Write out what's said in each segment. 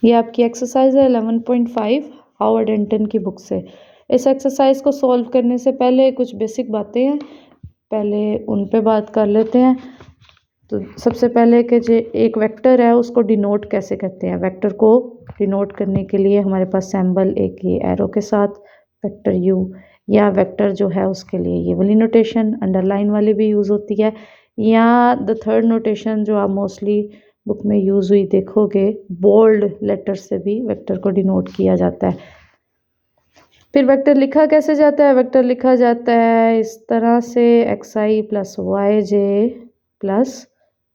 ये आपकी एक्सरसाइज है 11.5 हावर्ड एंटन की बुक से। इस एक्सरसाइज को सॉल्व करने से पहले कुछ बेसिक बातें हैं, पहले उन पे बात कर लेते हैं। तो सबसे पहले कि जो एक वेक्टर है उसको डिनोट कैसे करते हैं। वेक्टर को डिनोट करने के लिए हमारे पास सिंबल एक ये एरो के साथ वेक्टर यू, या वेक्टर जो है उसके लिए ये वाली नोटेशन अंडरलाइन वाली भी यूज़ होती है, या द थर्ड नोटेशन जो आप मोस्टली बुक में यूज़ हुई देखोगे, बोल्ड लेटर से भी वेक्टर को डिनोट किया जाता है। फिर वेक्टर लिखा कैसे जाता है। वेक्टर लिखा जाता है इस तरह से, X I plus Y J plus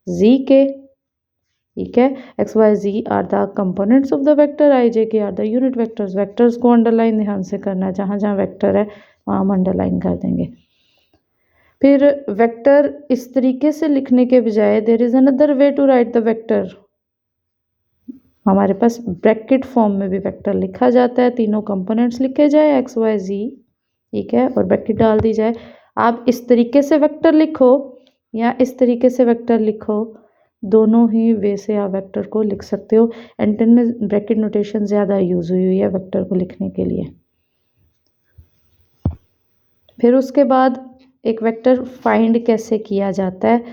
Z K, ठीक है। X Y Z are the components of the vector, I J K are the unit vectors. Vectors को अंडरलाइन ध्यान से करना है, जहाँ जहाँ वेक्टर है वहाँ हम अंडरलाइन कर देंगे। फिर वेक्टर इस तरीके से लिखने के बजाय there is another way to write the vector. हमारे पास ब्रैकेट फॉर्म में भी वेक्टर लिखा जाता है, तीनों कंपोनेंट्स लिखे जाए एक्स वाई जी, ठीक है, और ब्रैकेट डाल दी जाए। आप इस तरीके से वेक्टर लिखो या इस तरीके से वेक्टर लिखो, दोनों ही वे से आप वेक्टर को लिख सकते हो। एंटन में ब्रैकेट नोटेशन ज़्यादा यूज़ हुई है वेक्टर को लिखने के लिए। फिर उसके बाद एक वेक्टर फाइंड कैसे किया जाता है।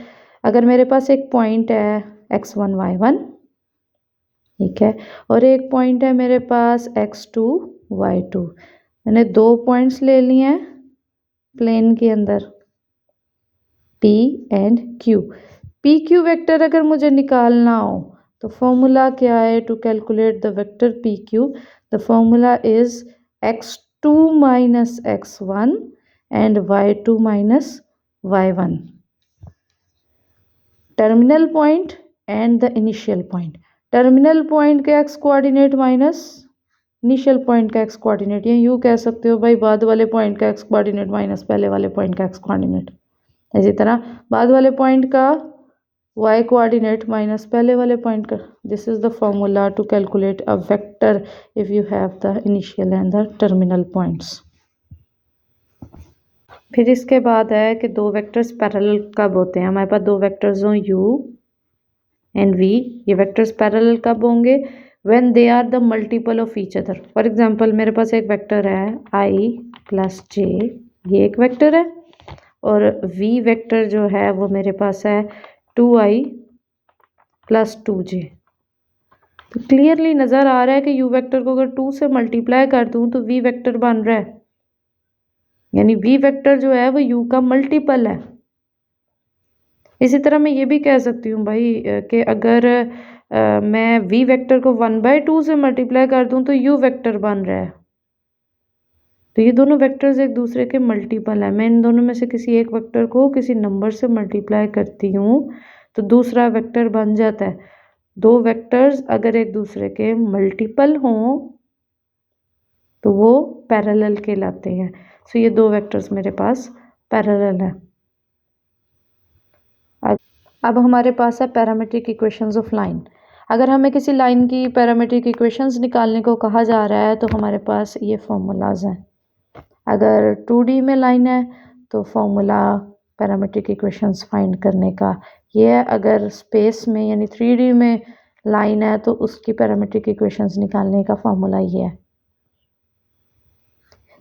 अगर मेरे पास एक पॉइंट है x1 y1, ठीक है, और एक पॉइंट है मेरे पास x2 y2, मैंने दो पॉइंट्स ले लिए हैं प्लेन के अंदर P and Q। P Q vector अगर मुझे निकालना हो तो फॉर्मूला क्या है to calculate the vector P Q. The formula is x2 minus x1 and y2 minus y1, terminal point and the initial point. Terminal point के x coordinate minus initial point का x coordinate, या यूँ कह सकते हो भाई बाद वाले पॉइंट का x कोऑर्डिनेट माइनस पहले वाले पॉइंट का x कोऑर्डिनेट। इसी तरह बाद वाले पॉइंट का y कोऑर्डिनेट माइनस पहले वाले पॉइंट का। This is the formula to calculate a vector if you have the initial and the terminal points. फिर इसके बाद है कि दो वेक्टर्स पैरेलल कब होते हैं। हमारे पास दो वेक्टर्स हों u एंड v, ये वेक्टर्स पैरेलल कब होंगे, when they are the multiple of each other. For example मेरे पास एक वेक्टर है i प्लस j, ये एक वेक्टर है, और v वेक्टर जो है वो मेरे पास है 2i प्लस 2j। तो क्लियरली नज़र आ रहा है कि u वेक्टर को अगर 2 से मल्टीप्लाई कर दूं तो v वेक्टर बन रहा है, यानी v वेक्टर जो है वो u का मल्टीपल है। इसी तरह मैं ये भी कह सकती हूँ भाई कि अगर मैं v वेक्टर को 1/2 से मल्टीप्लाई कर दूं तो u वेक्टर बन रहा है। तो ये दोनों वेक्टर्स एक दूसरे के मल्टीपल है। मैं इन दोनों में से किसी एक वेक्टर को किसी नंबर से मल्टीप्लाई करती हूँ तो दूसरा वेक्टर बन जाता है। दो वेक्टर्स अगर एक दूसरे के मल्टीपल हों तो वो पैरेलल कहलाते हैं। सो ये दो वेक्टर्स मेरे पास पैरेलल है। अब हमारे पास है पैरामीट्रिक इक्वेशंस ऑफ लाइन। अगर हमें किसी लाइन की पैरामीट्रिक इक्वेशंस निकालने को कहा जा रहा है तो हमारे पास ये फॉर्मूलाज हैं। अगर 2D में लाइन है तो फॉर्मूला पैरामीट्रिक इक्वेशंस फाइंड करने का ये है। अगर स्पेस में यानी 3D में लाइन है तो उसकी पैरामीट्रिक इक्वेशंस निकालने का फॉर्मूला ये है।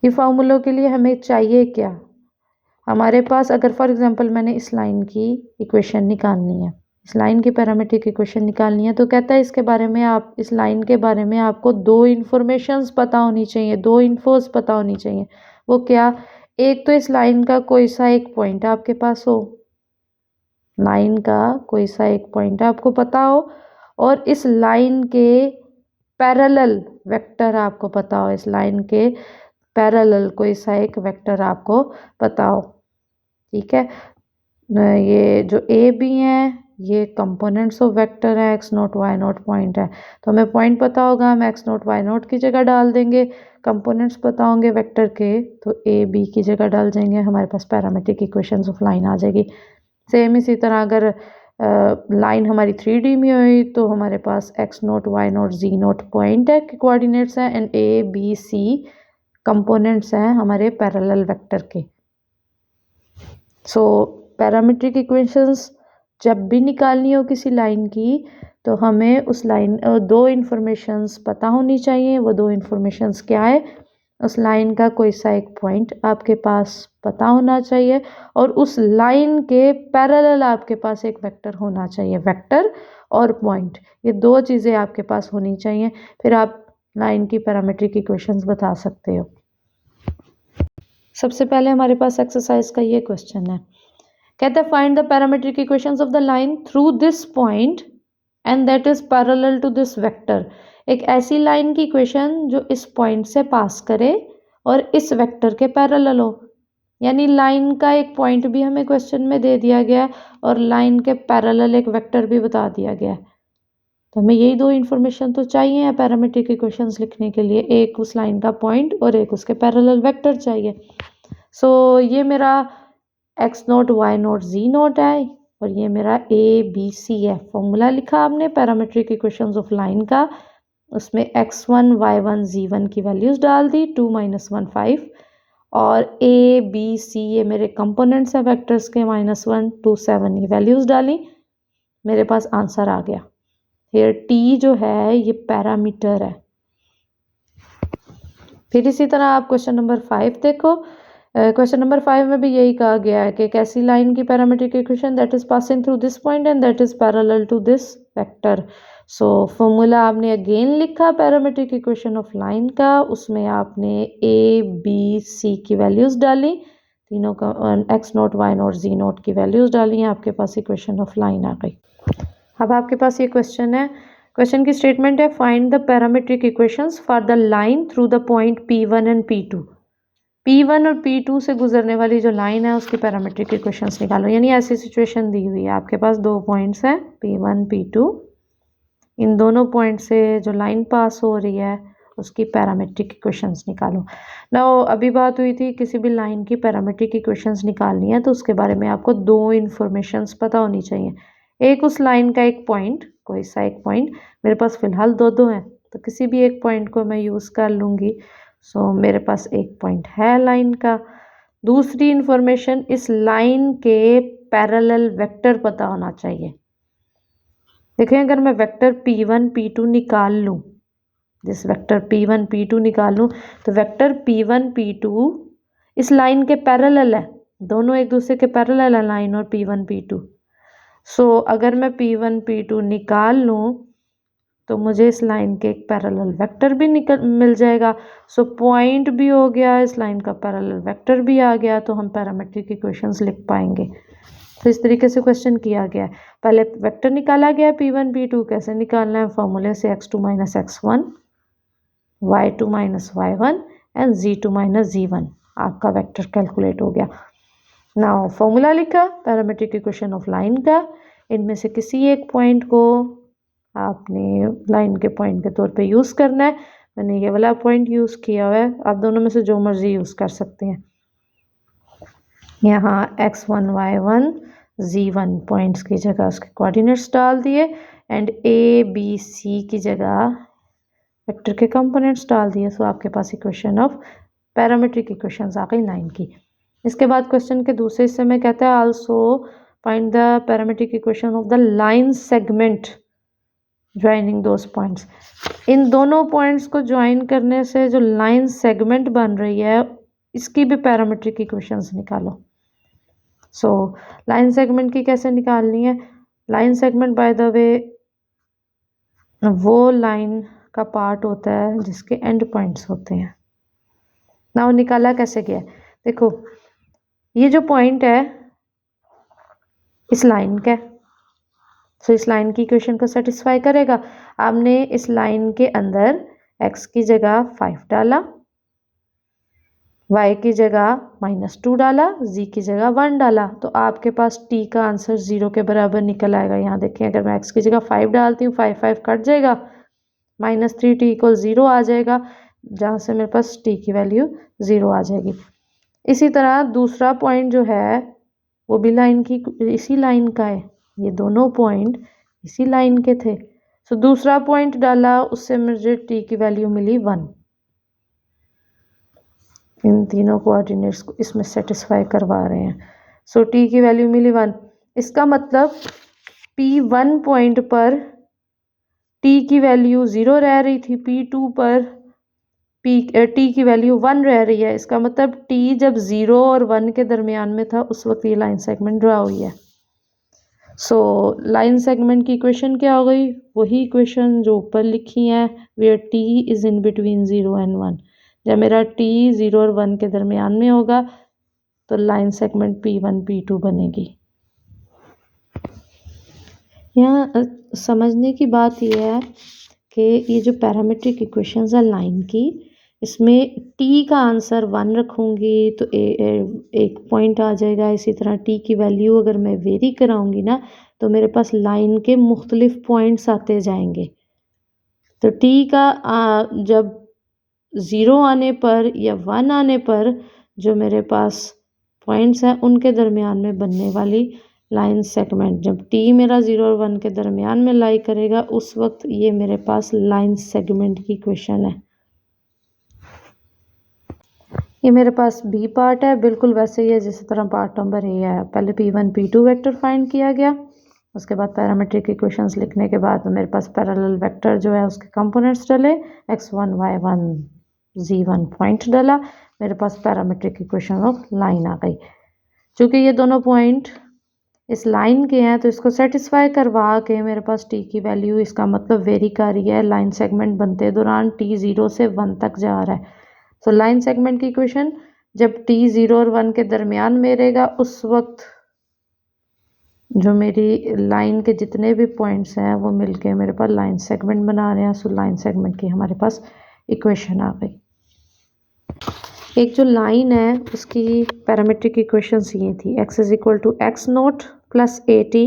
ये फार्मूलों के लिए हमें चाहिए क्या, हमारे पास अगर फॉर एग्जांपल मैंने इस लाइन की इक्वेशन निकालनी है, इस लाइन की पैरामीट्रिक इक्वेशन निकालनी है, तो कहता है इसके बारे में आप इस लाइन के बारे में आपको दो इन्फॉर्मेशंस पता होनी चाहिए, दो इन्फोस पता होनी चाहिए। वो क्या, एक तो इस लाइन का कोई सा एक पॉइंट आपके पास हो, लाइन का कोई सा एक पॉइंट आपको पता हो, और इस लाइन के पैरेलल वेक्टर आपको पता हो, इस लाइन के पैरेलल कोई सा एक वेक्टर आपको पता हो, ठीक है। ये जो ए बी हैं ये कंपोनेंट्स ऑफ वेक्टर है, x naught y naught point है, तो हमें पॉइंट पता होगा, हम एक्स नोट वाई नोट की जगह डाल देंगे। कंपोनेंट्स पता होंगे वेक्टर के तो ए बी की जगह डाल देंगे, हमारे पास पैरामीट्रिक इक्वेशंस ऑफ लाइन आ जाएगी। सेम इसी तरह अगर लाइन हमारी 3D में हुई तो हमारे पास x naught y naught z naught point है, कोऑर्डिनेट्स हैं, and a b c components हैं हमारे पैरेलल वेक्टर के। सो पैरामीट्रिक इक्वेशंस जब भी निकालनी हो किसी लाइन की तो हमें उस लाइन दो इन्फॉर्मेशंस पता होनी चाहिए। वो दो इन्फॉर्मेशंस क्या है? उस लाइन का कोई सा एक पॉइंट आपके पास पता होना चाहिए और उस लाइन के पैरेलल आपके पास एक वेक्टर होना चाहिए। वेक्टर और पॉइंट, ये दो चीज़ें आपके पास होनी चाहिए, फिर आप लाइन की पैरामीट्रिक इक्वेशंस बता सकते हो। सबसे पहले हमारे पास एक्सरसाइज का ये क्वेश्चन है, कहते हैं find the parametric equations of the line through this point and that is parallel to this vector. एक ऐसी लाइन की इक्वेशन जो इस पॉइंट से पास करे और इस वेक्टर के पैरेलल हो, यानी लाइन का एक पॉइंट भी हमें क्वेश्चन में दे दिया गया है और लाइन के पैरेलल एक वेक्टर भी बता दिया गया है। तो हमें यही दो इन्फॉर्मेशन तो चाहिए पैरामीट्रिक इक्वेशंस लिखने के लिए, एक उस लाइन का पॉइंट और एक उसके पैरेलल वेक्टर चाहिए। सो ये मेरा x0 y0 z0 है और ये मेरा ABC है। फॉर्मूला लिखा आपने पैरामीट्रिक इक्वेशंस ऑफ लाइन का, उसमें x1 y1 z1 की वैल्यूज डाल दी, 2 - 1 5, और ABC ये मेरे कंपोनेंट्स हैं वेक्टर्स के, -1 2 7 ये वैल्यूज डाली, मेरे पास आंसर आ गया। फिर t जो है ये पैरामीटर है। फिर इसी तरह आप क्वेश्चन नंबर 5 देखो। क्वेश्चन नंबर 5 में भी यही कहा गया है कि कैसी लाइन की parametric equation that is passing through this point and that is parallel to this vector. So formula आपने अगेन लिखा पैरामीट्रिक इक्वेशन ऑफ लाइन का, उसमें आपने ABC की वैल्यूज डाली, तीनों का x0 y0 z0 की वैल्यूज डाली, आपके पास इक्वेशन ऑफ लाइन आ गई। अब आपके पास ये क्वेश्चन है, क्वेश्चन की स्टेटमेंट है find the parametric equations for the line through the point P1 and P2। P1 और P2 से गुजरने वाली जो लाइन है उसकी पैरामीट्रिक इक्वेशंस निकालो। यानी ऐसी सिचुएशन दी हुई है, आपके पास दो पॉइंट्स हैं P1 P2, इन दोनों पॉइंट से जो लाइन पास हो रही है उसकी पैरामीट्रिक इक्वेशंस निकालो। नाउ अभी बात हुई थी किसी भी लाइन की पैरामीट्रिक इक्वेशंस निकालनी है तो उसके बारे में आपको दो इन्फॉर्मेशंस पता होनी चाहिए। एक उस लाइन का एक पॉइंट, कोई सा एक पॉइंट, मेरे पास फिलहाल दो हैं तो किसी भी एक पॉइंट को मैं यूज़ कर लूँगी। सो मेरे पास एक पॉइंट है लाइन का। दूसरी इन्फॉर्मेशन, इस लाइन के पैरेलल वेक्टर पता होना चाहिए। देखें अगर मैं वेक्टर P1 P2 निकाल लूँ, जिस वेक्टर P1 P2 निकाल लूँ तो वेक्टर P1 P2 इस लाइन के पैरेलल है, दोनों एक दूसरे के पैरेलल है लाइन और P1 P2। सो अगर मैं P1 P2 निकाल लूँ तो मुझे इस लाइन के एक पैरेलल वेक्टर भी मिल जाएगा। सो पॉइंट भी हो गया, इस लाइन का पैरेलल वेक्टर भी आ गया, तो हम पैरामीट्रिक इक्वेशंस लिख पाएंगे। तो इस तरीके से क्वेश्चन किया गया है। पहले वेक्टर निकाला गया P1 P2, कैसे निकालना है? फॉर्मूले से x2 - x1, y2 - y1 and z2 - z1, आपका वेक्टर कैलकुलेट हो गया। नाउ फॉर्मूला लिखा पैरामीट्रिक इक्वेशन ऑफ लाइन का, इनमें से किसी एक पॉइंट को आपने लाइन के पॉइंट के तौर पे यूज़ करना है। मैंने ये वाला पॉइंट यूज़ किया हुआ है, आप दोनों में से जो मर्जी यूज़ कर सकते हैं। यहाँ x1 y1 z1 पॉइंट्स की जगह उसके कोऑर्डिनेट्स डाल दिए एंड ABC की जगह वेक्टर के कंपोनेंट्स डाल दिए। सो आपके पास इक्वेशन ऑफ पैरामीट्रिक इक्वेशंस आ गई लाइन की। इसके बाद क्वेश्चन के दूसरे हिस्से में कहता है also find the parametric equation of the line segment joining those points. इन दोनों पॉइंट्स को ज्वाइन करने से जो लाइन सेगमेंट बन रही है इसकी भी पैरामीट्रिक इक्वेशंस निकालो। सो लाइन सेगमेंट की कैसे निकालनी है? Line segment by the way वो लाइन का पार्ट होता है जिसके एंड पॉइंट्स होते हैं। ना निकाला कैसे गया? देखो ये जो पॉइंट है इस लाइन का, सो इस लाइन की इक्वेशन को सेटिस्फाई करेगा। आपने इस लाइन के अंदर x की जगह 5 डाला, y की जगह -2 डाला, z की जगह 1 डाला, तो आपके पास t का आंसर 0 के बराबर निकल आएगा। यहाँ देखें अगर मैं x की जगह 5 डालती हूँ 5 5 कट जाएगा, -3t = 0 आ जाएगा, जहाँ से मेरे पास t की वैल्यू 0 आ जाएगी। इसी तरह दूसरा पॉइंट जो है वो भी लाइन की इसी लाइन का है, ये दोनों पॉइंट इसी लाइन के थे। सो दूसरा पॉइंट डाला, उससे मुझे t की वैल्यू मिली 1। इन तीनों कोऑर्डिनेट्स को इसमें सेटिस्फाई करवा रहे हैं। सो t की वैल्यू मिली 1। इसका मतलब P1 पॉइंट पर टी की वैल्यू 0 रह रही थी P2 पर, टी की वैल्यू 1 रह रही है। इसका मतलब टी जब 0 और 1 के दरमियान में था उस वक्त ये लाइन सेगमेंट ड्रा हुई है। सो लाइन सेगमेंट की इक्वेशन क्या हो गई? वही इक्वेशन जो ऊपर लिखी है, where t is in between 0 and 1। जब मेरा टी 0 और 1 के दरमियान में होगा तो लाइन सेगमेंट P1 P2 बनेगी। यहाँ समझने की बात यह है कि ये जो पैरामीट्रिक इक्वेशंस है लाइन की, इसमें टी का आंसर 1 रखूँगी तो एक पॉइंट आ जाएगा। इसी तरह टी की वैल्यू अगर मैं वेरी कराऊंगी ना तो मेरे पास लाइन के मुख्तलिफ पॉइंट्स आते जाएंगे। तो टी का जब 0 आने पर या 1 आने पर जो मेरे पास पॉइंट्स हैं उनके दरमियान में बनने वाली लाइन सेगमेंट, जब टी मेरा 0 और 1 के दरमियान में लाई करेगा उस वक्त ये मेरे पास लाइन सेगमेंट की इक्वेशन है। ये मेरे पास बी पार्ट है, बिल्कुल वैसे ही है जिस तरह पार्ट नंबर ए है। पहले P1 P2 वेक्टर फाइंड किया गया, उसके बाद पैरामीट्रिक इक्वेशंस लिखने के बाद मेरे पास पैरेलल वेक्टर जो है उसके कंपोनेंट्स डले, x1 y1 z1 पॉइंट डला, मेरे पास पैरामीट्रिक इक्वेशन ऑफ लाइन आ गई। चूँकि ये दोनों पॉइंट इस लाइन के हैं तो इसको सेटिस्फाई करवा के मेरे पास टी की वैल्यू, इसका मतलब वेरी कर रही है लाइन सेगमेंट बनते दौरान टी 0 से 1 तक जा रहा है। तो लाइन सेगमेंट की इक्वेशन जब टी 0 और 1 के दरमियान में रहेगा उस वक्त जो मेरी लाइन के जितने भी पॉइंट्स हैं वो मिलके मेरे पास लाइन सेगमेंट बना रहे हैं। सो लाइन सेगमेंट की हमारे पास इक्वेशन आ गई। एक जो लाइन है उसकी पैरामीट्रिक इक्वेशंस ये थी, x is equal to x naught plus a t,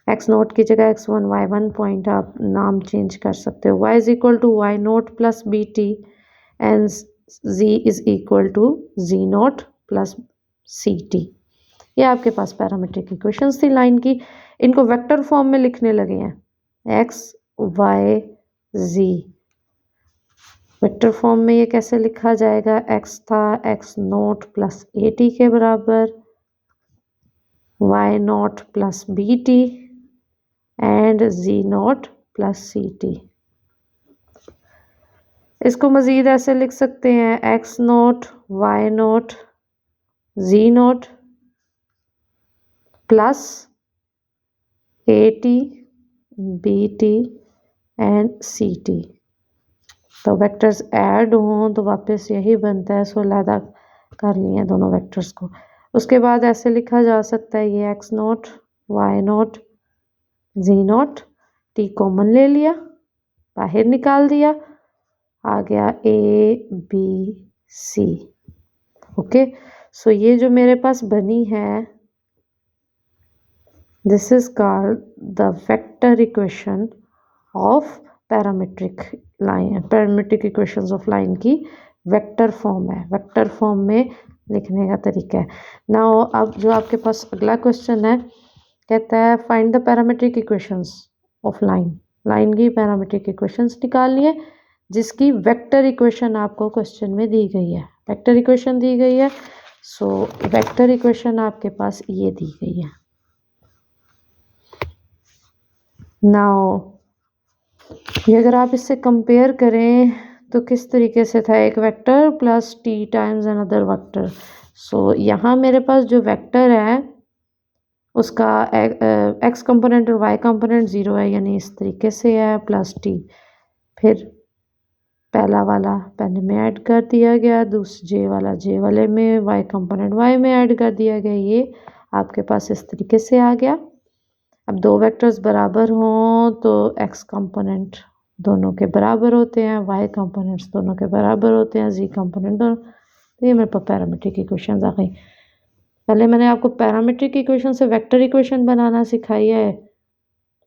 x naught की जगह x1 y1 पॉइंट आप नाम चेंज कर सकते हो, y is equal to y naught plus b t and z is equal to z naught plus c t. ये आपके पास पैरामीट्रिक इक्वेशंस थी लाइन की। इनको वेक्टर फॉर्म में लिखने लगे हैं, x y z। Vector form में ये कैसे लिखा जाएगा? x था x naught plus a t के बराबर, y naught plus b t and z naught plus c t. इसको मज़ीद ऐसे लिख सकते हैं, x naught y naught z naught plus a t b t and c t. तो वेक्टर्स ऐड हों तो वापस यही बनता है, सो अलहदा कर लिए दोनों वेक्टर्स को। उसके बाद ऐसे लिखा जा सकता है, ये x naught y naught z note, T common ले लिया, बाहर निकाल दिया, आ गया ए बी सी। ओके, सो ये जो मेरे पास बनी है this is called the vector equation of parametric line. Parametric equations of line की वेक्टर फॉर्म है, वेक्टर फॉर्म में लिखने का तरीका है। नाउ अब जो आपके पास अगला क्वेश्चन है, कहता है find the parametric equations of line. Line की पैरामीट्रिक इक्वेशंस निकालनी है जिसकी वेक्टर इक्वेशन आपको क्वेश्चन में दी गई है। वेक्टर इक्वेशन दी गई है, सो वेक्टर इक्वेशन आपके पास ये दी गई है। नाउ ये अगर आप इससे कंपेयर करें तो किस तरीके से था, एक vector plus T times another vector. So यहाँ मेरे पास जो वेक्टर है उसका एक्स कंपोनेंट और वाई कंपोनेंट 0 है, यानी इस तरीके से है, प्लस टी, फिर पहला वाला पहले में ऐड कर दिया गया, दूसरे जे वाला जे वाले में, वाई कंपोनेंट वाई में ऐड कर दिया गया। ये आपके पास इस तरीके से आ गया। अब दो वेक्टर्स बराबर हों तो एक्स कंपोनेंट दोनों के बराबर होते हैं, वाई कंपोनेंट्स दोनों के बराबर होते हैं, जी कंपोनेंट दोनों। तो ये मेरे पास पैरामीट्रिक इक्वेशंस आ गई। पहले मैंने आपको पैरामीट्रिक इक्वेशन से वेक्टर इक्वेशन बनाना सिखाई है,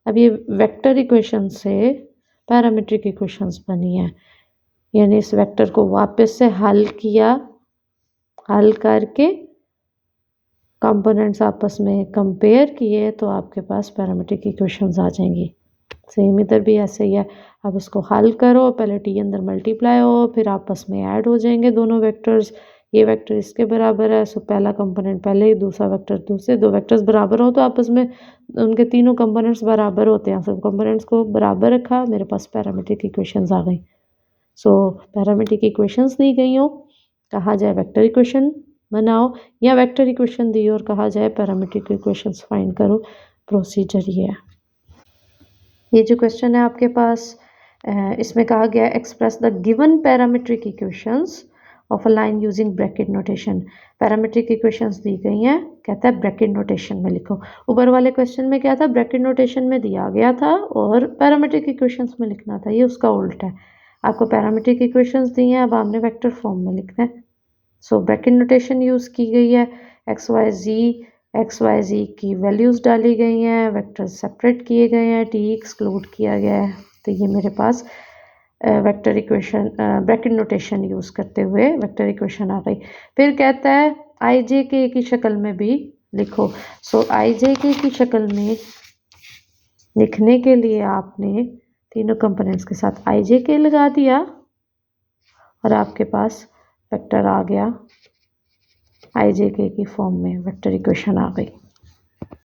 अब ये वेक्टर इक्वेशन से पैरामीट्रिक इक्वेशंस बनी है, यानी इस वेक्टर को वापस से हल किया, हल करके कंपोनेंट्स आपस में कंपेयर किए तो आपके पास पैरामीट्रिक इक्वेशंस आ जाएंगी। सेम इधर भी ऐसे ही है, अब इसको हल करो, पहले टी अंदर मल्टीप्लाई हो, फिर आपस में ऐड हो जाएंगे दोनों वेक्टर्स, ये वेक्टर इसके बराबर है, सो पहला कंपोनेंट पहले, दूसरा वेक्टर दूसरे, दो वेक्टर्स बराबर हो तो आपस में उनके तीनों कंपोनेंट्स बराबर होते हैं। सब कंपोनेंट्स को बराबर रखा, मेरे पास पैरामीट्रिक इक्वेशंस आ गई। सो पैरामीट्रिक इक्वेशंस दी गई हो, कहा जाए वेक्टर इक्वेशन बनाओ, या वेक्टर इक्वेशन दी और कहा जाए पैरामीट्रिक इक्वेशंस फाइंड करो। प्रोसीजर ये है। ये जो क्वेश्चन है आपके पास, इसमें कहा गया express the given parametric equations of a line using bracket notation. Parametric equations दी गई हैं, कहता है ब्रैकेट नोटेशन में लिखो। ऊपर वाले क्वेश्चन में क्या था, ब्रैकेट नोटेशन में दिया गया था और पैरामीट्रिक इक्वेशंस में लिखना था, ये उसका उल्टा है। आपको पैरामीट्रिक इक्वेशंस दी हैं, अब आपने वेक्टर फॉर्म में लिखना है। सो ब्रैकेट नोटेशन यूज़ की गई है, एक्स वाई जी की वैल्यूज़ डाली गई हैं, वेक्टर सेपरेट किए गए हैं, टी एक्सक्लूड किया गया है। तो ये मेरे पास vector equation bracket notation use करते हुए वेक्टर इक्वेशन आ गई। फिर कहता है आई जे के की शक्ल में भी लिखो। सो आई जे के की शक्ल में लिखने के लिए आपने तीनों कंपोनेंट्स के साथ आई जे के लगा दिया और आपके पास वेक्टर आ गया, आई जे के की फॉर्म में वेक्टर इक्वेशन आ गई।